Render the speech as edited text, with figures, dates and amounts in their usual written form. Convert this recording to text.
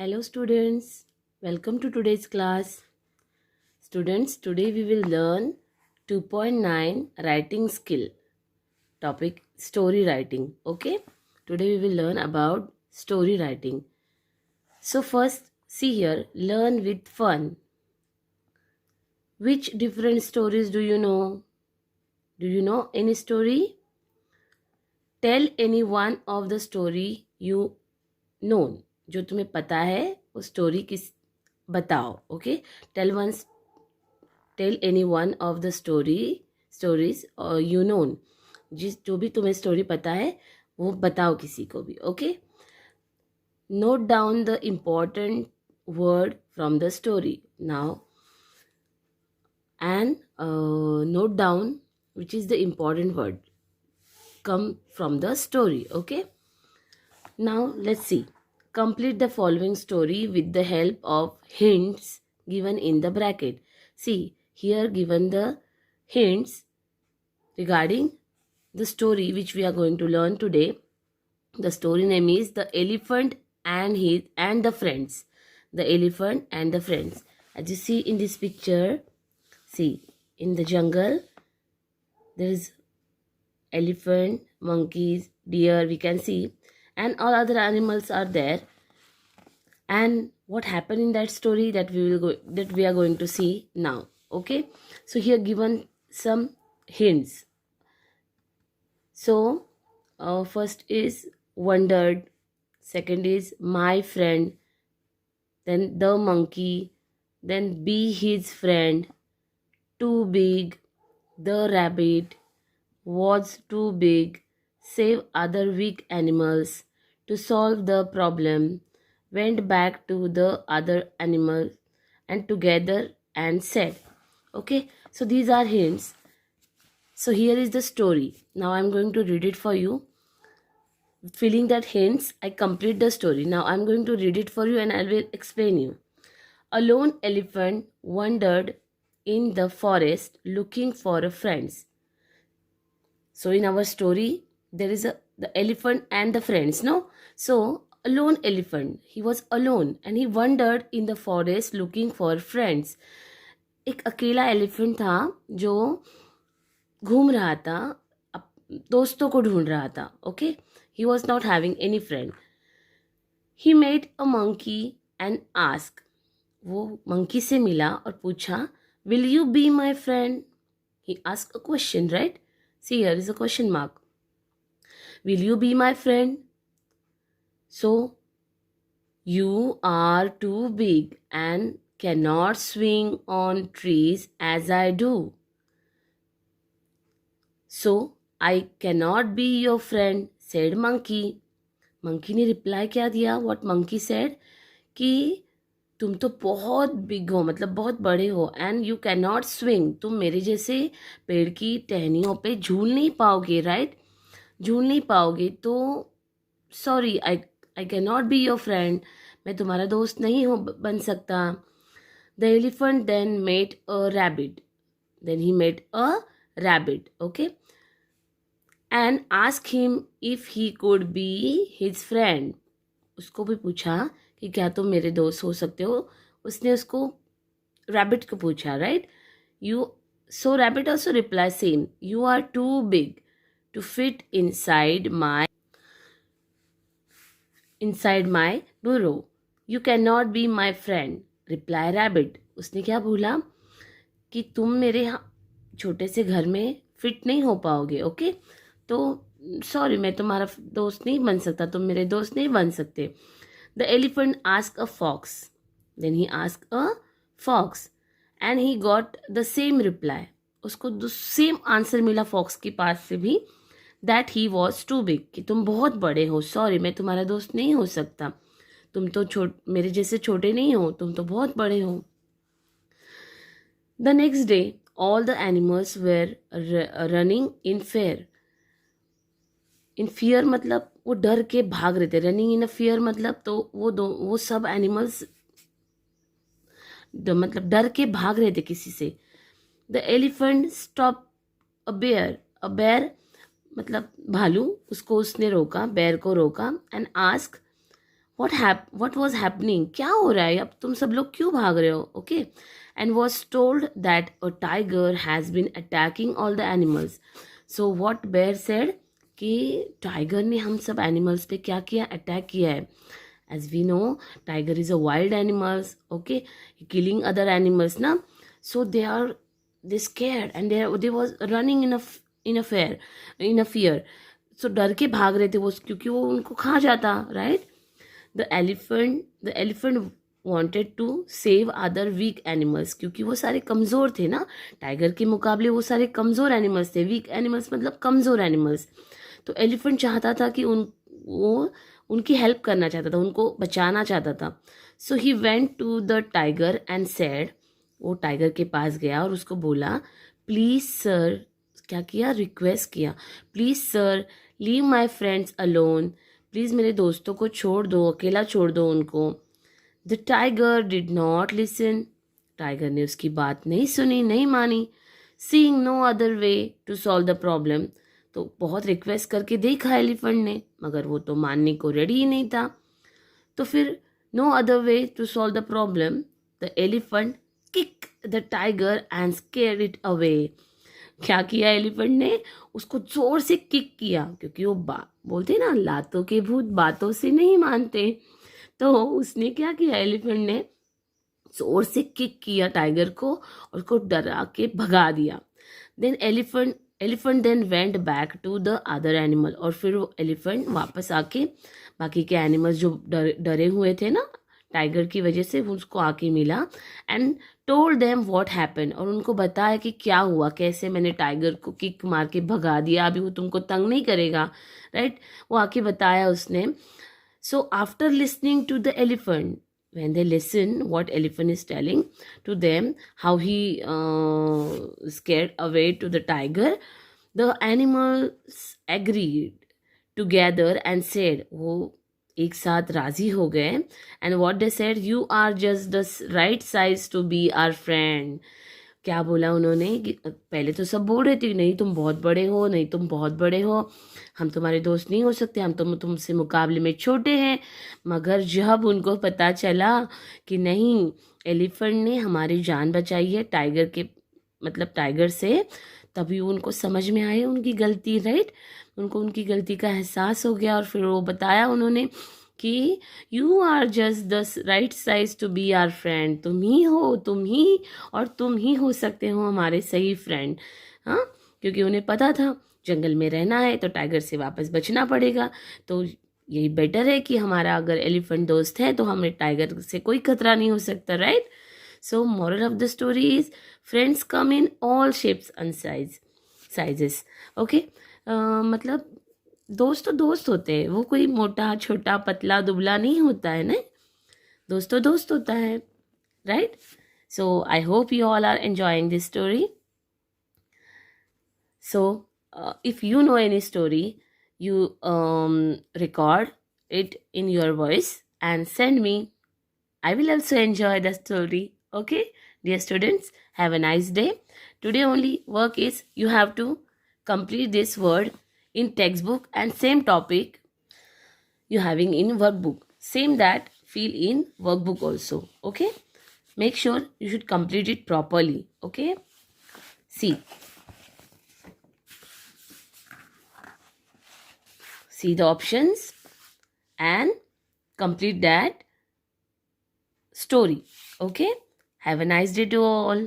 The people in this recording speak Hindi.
Hello students, welcome to today's class. Students, today we will learn 2.9 writing skill. Topic story writing. Okay? Today we will learn about story writing. So first, see here, learn with fun. Which different stories do you know? Do you know any story? Tell any one of the story you know. जो तुम्हें पता है वो स्टोरी किस बताओ. Okay? Tell any one of the stories or you know. जो भी तुम्हें स्टोरी पता है वो बताओ किसी को भी. Okay? Note down the important word from the story now and note down which is the important word come from the story. Okay? Now let's see. Complete the following story with the help of hints given in the bracket. See, here given the hints regarding the story which we are going to learn today. The story name is The Elephant and the Friends. The Elephant and the Friends. As you see in this picture, see, in the jungle, there is elephant, monkeys, deer, we can see, and all other animals are there. And what happened in that story that we are going to see now. Okay, so here given some hints. So first is wondered, second is my friend, then the monkey, then be his friend, too big, the rabbit, was too big, save other weak animals, to solve the problem, went back to the other animals and together and said. Okay, so these are hints. So here is the story. Now I'm going to read it for you. Filling that hints, I complete the story. Now I'm going to read it for you and I will explain you. A lone elephant wandered in the forest looking for a friends. So in our story, there is the elephant and the friends, no? So a lone elephant, he was alone and he wandered in the forest looking for friends. एक अकेला एलिफेंट था जो घूम रहा था, दोस्तों को ढूंढ रहा था. Okay, he was not having any friend. He met a monkey and asked. वो monkey से मिला और पूछा, will you be my friend? He asked a question, right? See, here is a question mark. Will you be my friend? So, you are too big and cannot swing on trees as I do. So, I cannot be your friend, said monkey. Monkey ने रिप्लाई क्या दिया? What monkey said? कि तुम तो बहुत बिग हो, मतलब बहुत बड़े हो, and you can not swing, तुम मेरे जैसे पेड़ की टहनियों पे झूल नहीं पाओगे, राइट? झूल नहीं पाओगे, तो sorry, I can not be your friend, मैं तुम्हारा दोस्त नहीं हो बन सकता. The elephant then met a rabbit, then he met a rabbit, okay, and ask him if he could be his friend. उसको भी पूछा कि क्या तुम मेरे दोस्त हो सकते हो. उसने उसको रैबिट को पूछा, right? So rabbit also reply same, you are too big to fit inside my burrow, you can not be my friend, reply rabbit. उसने क्या बोला कि तुम मेरे छोटे से घर में फिट नहीं हो पाओगे. ओके, तो सॉरी, मैं तुम्हारा दोस्त नहीं बन सकता, तुम मेरे दोस्त नहीं बन सकते. The elephant asked a fox. Then he asked a fox. And he got the same reply. उसको सेम आंसर मिला फॉक्स के पास से भी, that he was too big, कि तुम बहुत बड़े हो, सॉरी मैं तुम्हारा दोस्त नहीं हो सकता, तुम तो मेरे जैसे छोटे नहीं हो, तुम तो बहुत बड़े हो. The next day, all the animals were running in fear. In fear मतलब वो डर के भाग रहे थे. रनिंग इन अ फियर मतलब तो वो सब एनिमल्स मतलब डर के भाग रहे थे किसी से. The elephant stop a bear मतलब भालू, उसको उसने रोका, बेयर को रोका, and ask what was happening, क्या हो रहा है, अब तुम सब लोग क्यों भाग रहे हो, okay? And was told that a tiger has been attacking all the animals. So what bear said कि टाइगर ने हम सब एनिमल्स पे क्या किया, अटैक किया है. As we know, tiger is a wild animals, okay, killing other animals na. So they scared and they was running in a fear. So डर के भाग रहे थे वो, क्योंकि वो उनको खा जाता, right? The elephant wanted to save other weak animals, क्योंकि वो सारे कमज़ोर थे ना, टाइगर के मुकाबले वो सारे कमज़ोर एनिमल्स थे. वीक एनिमल्स मतलब कमज़ोर एनिमल्स. तो एलिफेंट चाहता था कि वो उनकी हेल्प करना चाहता था, उनको बचाना चाहता था. So he went to the tiger and said, वो टाइगर के पास गया और उसको बोला, प्लीज़ सर, क्या किया, रिक्वेस्ट किया, please sir leave my friends alone, please मेरे दोस्तों को छोड़ दो, अकेला छोड़ दो उनको. The tiger did not listen, tiger ने उसकी बात नहीं सुनी, नहीं मानी. Seeing no other way to solve the problem, तो बहुत रिक्वेस्ट करके देखा एलिफेंट ने, मगर वो तो मानने को रेडी ही नहीं था. तो फिर no other way to solve the problem, the elephant kick the tiger and scare it away. क्या किया एलिफेंट ने, उसको जोर से किक किया, क्योंकि वो बोलते ना, लातों के भूत बातों से नहीं मानते. तो उसने क्या किया, एलिफेंट ने जोर से किक किया टाइगर को और उसको डरा के भगा दिया. Then elephant then went back to the other animal, और फिर वो एलिफेंट वापस आके बाकी के एनिमल्स जो डरे हुए थे ना टाइगर की वजह से, उसको आके मिला and told them what happen, और उनको बताया कि क्या हुआ, कैसे मैंने टाइगर को किक मार के भगा दिया, अभी वो तुमको तंग नहीं करेगा, राइट? वो आके बताया उसने. So after listening to the elephant, when they listen what elephant is telling to them, how he scared away to the tiger, the animals agreed together and said, वो एक साथ राजी हो गए. and what they said, you are just the right size to be our friend. क्या बोला उन्होंने कि पहले तो सब बोल रहे थे, नहीं तुम बहुत बड़े हो, नहीं तुम बहुत बड़े हो, हम तुम्हारे दोस्त नहीं हो सकते, हम तुमसे मुकाबले में छोटे हैं. मगर जब उनको पता चला कि नहीं, एलिफेंट ने हमारी जान बचाई है टाइगर के, मतलब टाइगर से, तभी उनको समझ में आई उनकी गलती, राइट? उनको उनकी गलती का एहसास हो गया. और फिर वो बताया उन्होंने कि you are just the right size to be our friend, तुम ही हो, तुम ही, और तुम ही हो सकते हो हमारे सही फ्रेंड. हाँ, क्योंकि उन्हें पता था जंगल में रहना है तो टाइगर से वापस बचना पड़ेगा, तो यही बेटर है कि हमारा अगर एलिफेंट दोस्त है तो हमें टाइगर से कोई खतरा नहीं हो सकता, right? So moral of the story is, friends come in all shapes and sizes. Okay, मतलब दोस्त तो दोस्त होते हैं, वो कोई मोटा छोटा पतला दुबला नहीं होता है ना, दोस्त तो दोस्त होता है, right? So I hope you all are enjoying this story. So if you know any story, you record it in your voice and send me. I will also enjoy the story. Okay, dear students, have a nice day. Today only work is you have to complete this word in textbook, and same topic you having in workbook, same that fill in workbook also. Okay, make sure you should complete it properly. Okay, see the options and complete that story. Okay, have a nice day to all.